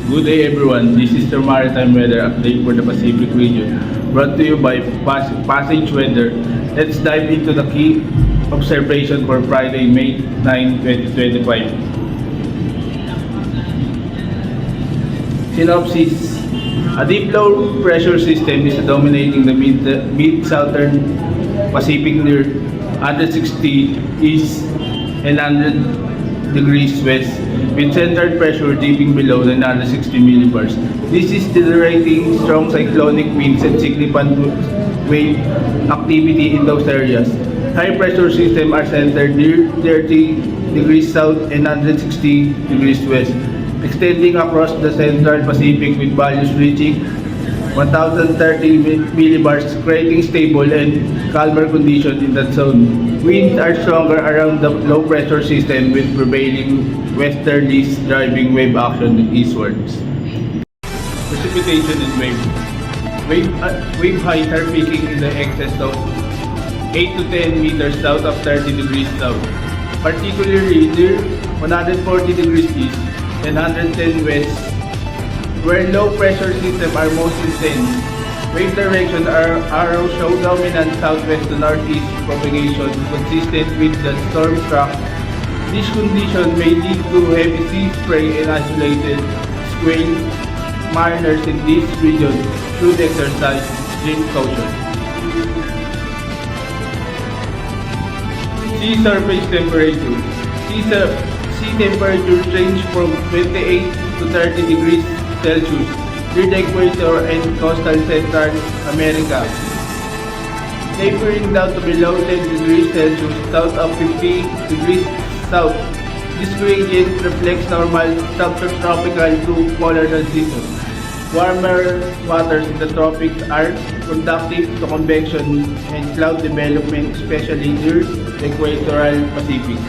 Good day everyone, this is the Maritime Weather Update for the Pacific region, brought to you by Passage Weather. Let's dive into the key observation for Friday, May 9, 2025. Synopsis. A deep low pressure system is dominating the mid-southern Pacific near 160 east and 100 degrees west, with centered pressure dipping below 960 millibars. This is generating strong cyclonic winds and significant wave activity in those areas. High pressure systems are centered near 30 degrees south and 160 degrees west, extending across the central Pacific with values reaching 1030 millibars, creating stable and calmer conditions in that zone. Winds are stronger around the low pressure system with prevailing westerlies driving wave action eastwards. Precipitation and wave heights are peaking in the excess of 8 to 10 meters south of 30 degrees south, particularly near 140 degrees east and 110 west, where low pressure systems are most intense. Wave direction arrows show dominant southwest to northeast propagation consistent with the storm track. This condition may lead to heavy sea spray and isolated swell. Mariners in this region should exercise extreme caution. Sea surface temperature. Sea temperatures range from 28 to 30 degrees Celsius near the equator and coastal Central America, tapering down to below 10 degrees Celsius south of 50 degrees south. This gradient reflects normal subtropical to polar transition. Warmer waters in the tropics are conducive to convection and cloud development, especially near the equatorial Pacific.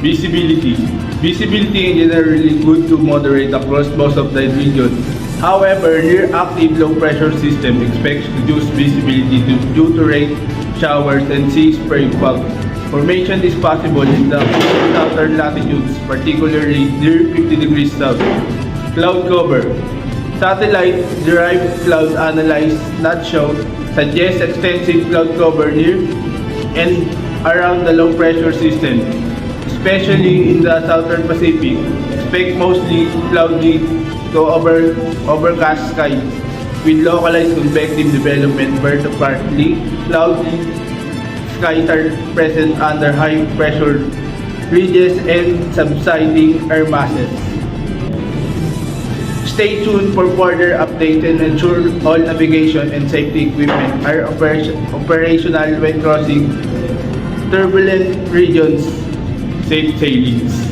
Visibility. Visibility is generally good to moderate across most of the region. However, near active low pressure system expects reduced visibility due to rain showers and sea spray fog. Formation is possible in the southern latitudes, particularly near 50 degrees south. Cloud cover. Satellite-derived cloud analysis not shown suggests extensive cloud cover near and around the low pressure system, especially in the southern Pacific. Expect mostly cloudy to overcast skies with localized convective development where the partly cloudy skies are present under high pressure ridges and subsiding air masses. Stay tuned for further updates and ensure all navigation and safety equipment are operational when crossing turbulent regions. Safe sailings.